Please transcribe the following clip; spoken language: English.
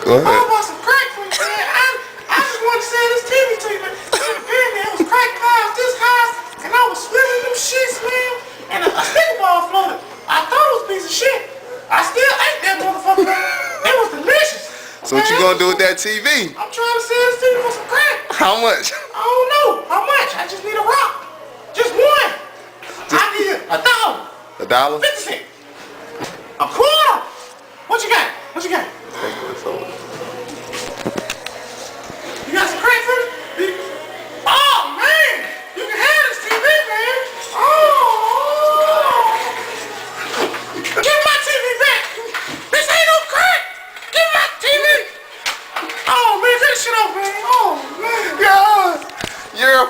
Go I ahead. bought some crack for you, man. I just wanted to sell this TV to you, man. Apparently, it was crack cars this high, and I was swimming them shits, man. And a sticker ball floated. I thought it was a piece of shit. I still ate that motherfucker, man. It was delicious. So what you gonna do with that TV? I'm trying to sell this TV for some crack. How much? I don't know how much. I just need a rock. Just one. I need $1. $1? 50 cents. A quarter. What you got? What you got? You got some crack for me? Oh, man. You can have this TV, man. Oh. Give my TV back. This ain't no crack. Give my TV. Oh, man. Cut this shit off, man. Oh, man. Yeah. You're